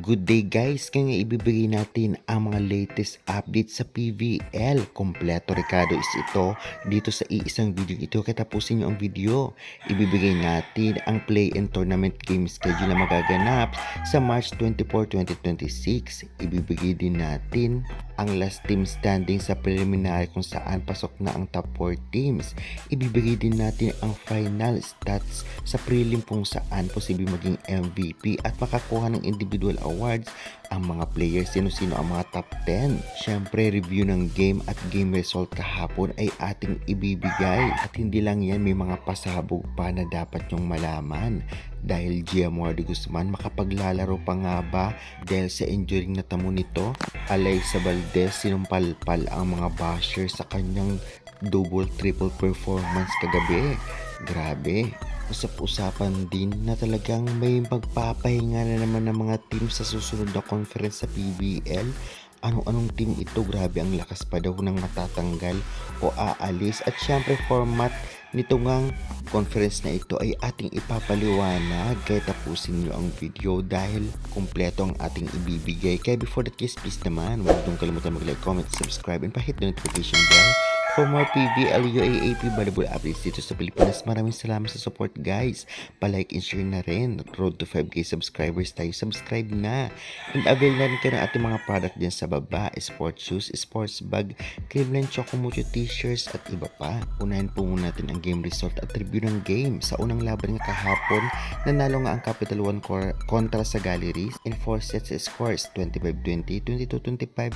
Good day guys, kaya ibibigay natin ang mga latest update sa PVL. Kompleto Ricardo is ito dito sa iisang video ito. Katapusin nyo ang video, ibibigay natin ang play and tournament game schedule na magaganap sa March 24, 2026. Ibibigay din natin ang last team standing sa preliminary kung saan pasok na ang top 4 teams. Ibibigay din natin ang final stats sa prelim kung saan posible maging MVP at makakuha ng individual awards ang mga players, sino-sino ang mga top 10. Syempre, review ng game at game result kahapon ay ating ibibigay. At hindi lang yan, may mga pasabog pa na dapat nyong malaman. Dahil Giamor de Guzman makapaglalaro pa nga ba dahil sa injury na tamo nito? Alaysa Valdez sinumpalpal ang mga basher sa kanyang double-triple performance kagabi. Grabe. Usap-usapan din na talagang may magpapahinga na naman ng mga team sa susunod na conference sa PBL. Anong team ito? Grabe, ang lakas pa daw ng matatanggal o aalis. At syempre format nito ngang conference na ito ay ating ipapaliwanag. Kaya tapusin nyo ang video dahil kumpleto ang ating ibibigay. Kaya before that, please naman, huwag niyong kalimutan mag-like, comment, subscribe, and pa-hit the notification bell for more PVL UAAP valuable updates dito sa Pilipinas. Maraming salamat sa support guys. Pa-like and share na rin. Road to 5K subscribers tayo. Subscribe na. And avail na rin kayo ng ating mga product din sa baba. Sports shoes, sports bag, Cleveland Chocomucho t-shirts at iba pa. Unahin po muna natin ang game result at review ng game. Sa unang laban nga kahapon, nanalo nga ang Capital One kontra sa Galleries in 4 sets scores 25-20, 22-25,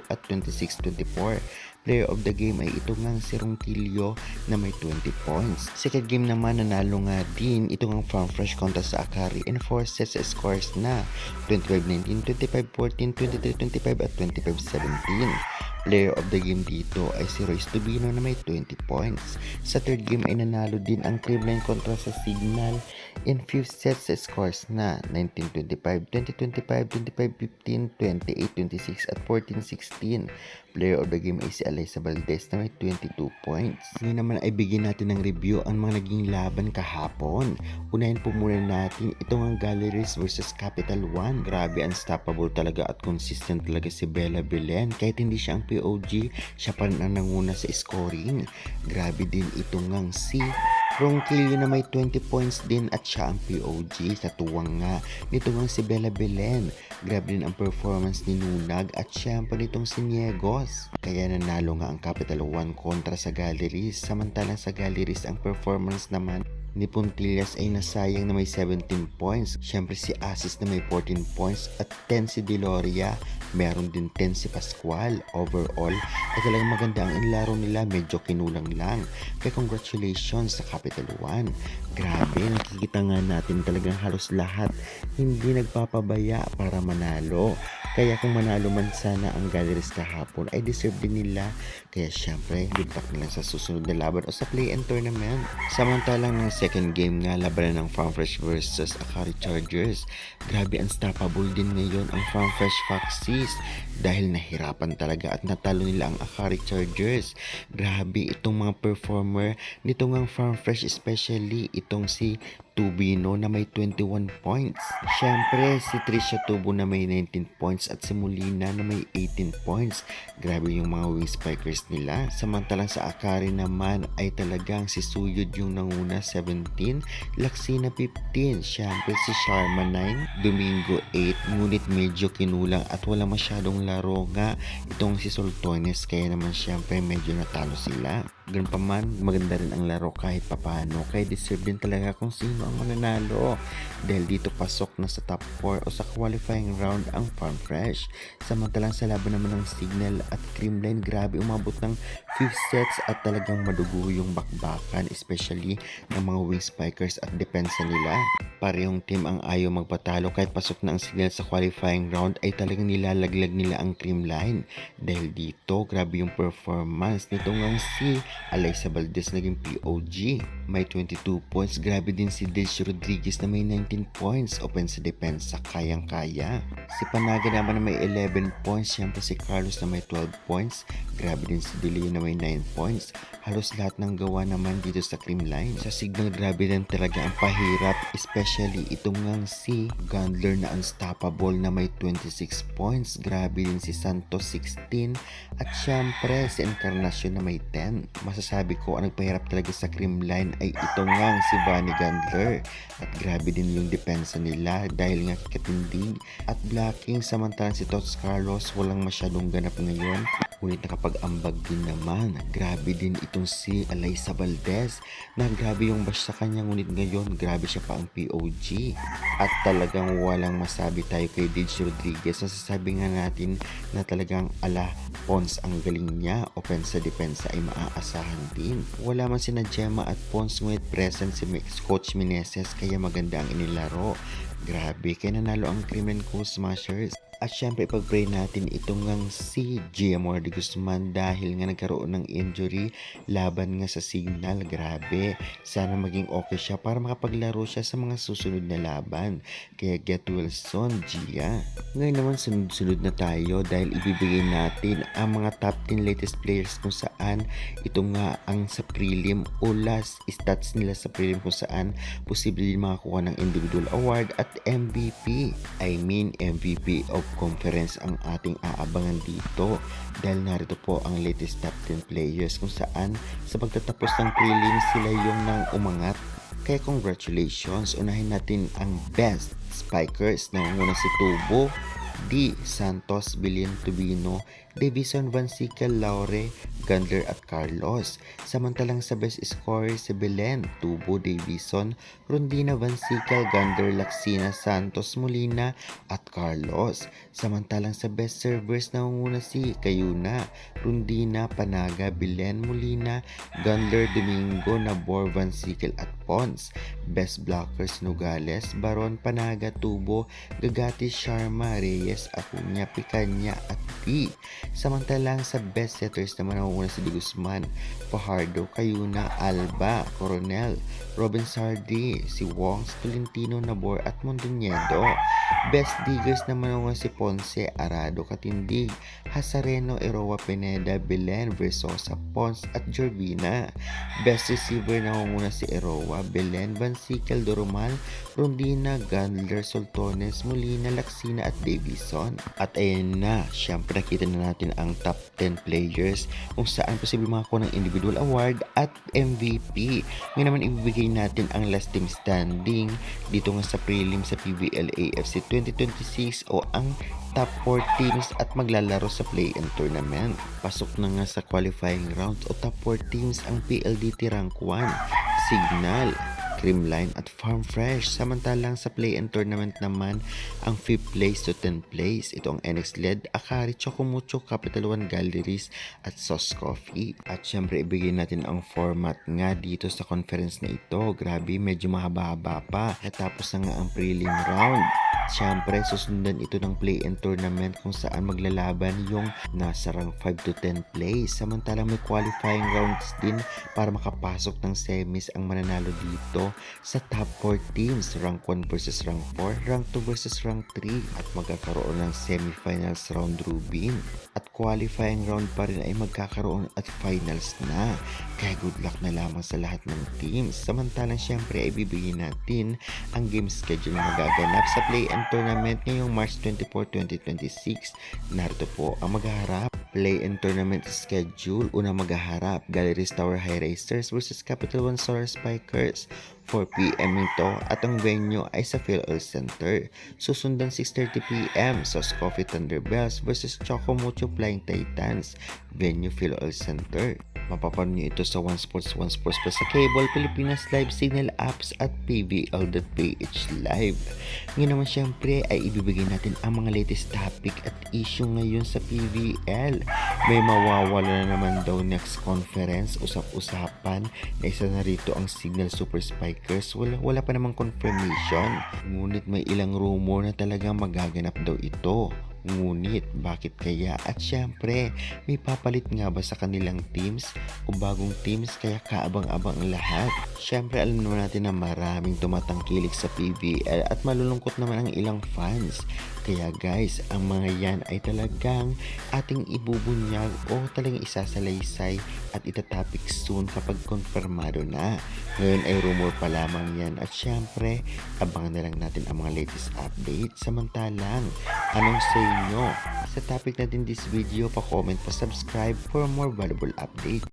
25-22 at 26-24. Player of the game ay ito ngang si Ronquillo na may 20 points. Second game naman nanalo nga din ito ngang Farm Fresh kontra sa Akari in 4 sets scores na 25-19, 25-14, 23-25 at 25-17. Player of the game dito ay si Royce Tubino na may 20 points. Sa third game ay nanalo din ang Cleveland kontra sa Signal in 5 sets scores na 19-25, 20-25, 25-15, 28-26 at 14-16. Player of the game ay si Alaysa Valdez na may 22 points. Ngayon naman ay bigyan natin ng review ang mga naging laban kahapon. Unahin po muna natin itong ang Galleries versus Capital One. Grabe, unstoppable talaga at consistent talaga si Bella Belen. Kahit hindi siya ang POG, siya pa rin ang nanguna sa scoring. Grabe din itong ang si Ronquillo na may 20 points din at siya ang POG. Sa tuwang nga nito nga si Bella Belen. Grabe din ang performance ni Nunag at syempre nitong si Niegos. Kaya nanalo nga ang Capital One kontra sa Galleries. Samantalang sa Galleries ang performance naman ni Puntillas ay nasayang na may 17 points. Syempre si Asis na may 14 points at 10 si Deloria. Meron din 10 si Pascual. Overall ay talagang maganda ang inlaro nila. Medyo kinulang lang. Kaya congratulations sa Capital One. Grabe, nakikita nga natin talagang halos lahat hindi nagpapabaya para manalo. Kaya kung manalo man sana ang Galleries kahapon ay deserve din nila. Kaya syempre, good luck nila sa susunod na laban o sa play and tournament. Samantalang ng second game nga, labanan ng Farm Fresh versus Akari Chargers. Grabe, unstoppable din ngayon ang Farm Fresh Foxes dahil nahirapan talaga at natalo nila ang Akari Chargers. Grabe itong mga performer nitong ang Farm Fresh, especially itong si Tubino na may 21 points. Syempre si Trisha Tubo na may 19 points at si Molina na may 18 points. Grabe yung mga wing spikers nila. Samantalang sa Akari naman ay talagang si Suyod yung nanguna 17, Laksina 15, syempre si Sharma 9, Domingo 8, ngunit medyo kinulang at wala masyadong laro nga itong si Soltones, kaya naman syempre medyo natalo sila. Ganun pa man, maganda rin ang laro kahit papano, kaya deserve din talaga kung sino ang mananalo dahil dito pasok na sa top 4 o sa qualifying round ang Farm Fresh. Samantalang sa laban naman ng Signal at Creamline, grabe umabot ng 5 sets at talagang madugo yung bakbakan, especially ng mga wing spikers at depensa nila. Parehong team ang ayaw magpatalo kahit pasok na ang Signal sa qualifying round ay talagang nilalaglag nila ang Creamline. Dahil dito, grabe yung performance nito ngang si Alaysa Valdez naging POG. may 22 points. Grabe din si Delcio Rodriguez na may 19 points. Open sa depensa, kayang-kaya. Si Panaga naman na may 11 points. Siyempre si Carlos na may 12 points. Grabe din si De Leon na may 9 points. Halos lahat ng gawa naman dito sa Creamline. Sa Signal, grabe din talaga ang pahirap. Especially itong ngang si Gandler na unstoppable na may 26 points. Grabe din si Santos 16. At syempre si Encarnacion na may 10. Masasabi ko ang nagpahirap talaga sa Creamline ay itong ngang si Bunny Gandler. At grabe din yung depensa nila dahil nga katindig at blocking. Samantalang si Tots Carlos walang masyadong ganap ngayon. Ngunit nakapag-ambag din naman. Grabe din itong si Alyssa Valdez na grabe yung bash sa kanya, ngunit ngayon grabe siya pa ang POG. At talagang walang masabi tayo kay Delcio Rodriguez. Nasasabi nga natin na talagang ala Pons ang galing niya. Opensa depensa ay maaasahan din. Wala man sina Gemma at Pons, ngunit present si Coach Meneses kaya maganda ang inilaro. Grabe, kaya nanalo ang Creamline Coast Smashers. At syempre ipag-pray natin itong ngang si Giamor de Guzman dahil nga nagkaroon ng injury laban nga sa Signal. Grabe, sana maging okay siya para makapaglaro siya sa mga susunod na laban. Kaya get well soon, Gia. Ngayon naman sunod-sunod na tayo dahil ibibigay natin ang mga top 10 latest players kung saan ito nga ang sa prelim o last stats nila sa prelim kung saan posible din makakuha ng individual award at MVP. I mean MVP of conference ang ating aabangan dito dahil narito po ang latest top 10 players kung saan sa pagtatapos ng prelim sila yung nang umangat. Kaya congratulations, unahin natin ang best spikers na muna si Tubo, D. Santos, Billion Tubino, Davison, Vansical, Laure, Gandler at Carlos. Samantalang sa best scorer si Belen, Tubo, Davison, Rondina, Vansical, Gandler, Laksina, Santos, Molina at Carlos. Samantalang sa best servers nangunguna si Kayuna, Rondina, Panaga, Belen, Molina, Gandler, Domingo, Nabor, Vansical at Pons. Best blockers Nogales, Baron, Panaga, Tubo, Gagati, Sharma, Reyes, Acuña, Picaña at P. Samantalang sa best setters naman nangunguna si De Guzman, Fajardo, Kayuna, Alba, Coronel, Robin Sardi, si Wong, Tolentino, Nabor at Mondoñedo. Best diggers naman nangunguna si Ponce, Arado, Katindig, Hasareno, Eroa, Pineda, Belen, Versosa, Pons at Jorvina. Best receiver nangunguna si Eroa, Belen, Vansical, Doromal, Rondina, Gandler, Soltones, Molina, Laksina at Davison. At ayan na, syempre nakita na natin ang top 10 players kung saan posible makakuha ng individual award at MVP. Ngayon naman ibibigay natin ang last team standing dito nga sa prelim sa PBL AFC 2026 o ang top 4 teams at maglalaro sa play-in tournament. Pasok na nga sa qualifying rounds o top 4 teams ang PLDT Rank 1, Signal, Creamline at Farm Fresh. Samantalang sa play-in tournament naman ang 5th place to 10th place. Ito ang NX-led, Akari, Chocomucho, Capital One Galleries at Sauce Coffee. At syempre ibigay natin ang format nga dito sa conference na ito. Grabe, medyo mahaba-haba pa. Natapos na nga ang prelim round. Siyempre, susundan ito ng play-in tournament kung saan maglalaban yung nasa rank 5 to 10 place. Samantalang may qualifying rounds din para makapasok ng semis ang mananalo dito sa top 4 teams. Rank 1 versus rank 4, rank 2 versus rank 3 at magkakaroon ng semifinals round robin. At qualifying round pa rin ay magkakaroon at finals na. Kaya good luck na lamang sa lahat ng teams. Samantalang siyempre ay bibigyan natin ang game schedule na magaganap sa play-in tournament ngayong March 24, 2026. Narito po ang maghaharap. Play-in tournament schedule. Una maghaharap Galleries Tower High Racers versus Capital One Solar Spikers. 4 p.m. ito at ang venue ay sa PhilHealth Center. Susundan 6:30 p.m. Sauce Coffee Thunderbells versus Chocomucho Flying Titans. Venue PhilHealth Center. Mapapanood nyo ito sa One Sports Plus sa Cable, Pilipinas Live, Signal Apps at PVL.ph Live. Ngayon naman syempre ay ibibigay natin ang mga latest topic at issue ngayon sa PVL. May mawawala na naman daw next conference, usap-usapan na isa na rito ang Signal Super Spikers. Wala pa namang confirmation, ngunit may ilang rumor na talagang magaganap daw ito. Ngunit bakit kaya? At syempre, may papalit nga ba sa kanilang teams o bagong teams kaya kaabang-abang ang lahat? Syempre alam naman natin na maraming tumatangkilik sa PBL at malulungkot naman ang ilang fans. Kaya guys, ang mga yan ay talagang ating ibubunyag o talagang isasalaysay at itatapik soon kapag konfirmado na. Ngayon ay rumor pa lamang yan at syempre, abangan na lang natin ang mga latest update. Samantalang, anong sa inyo? Sa topic natin this video, pa-comment, pa-subscribe for more valuable updates.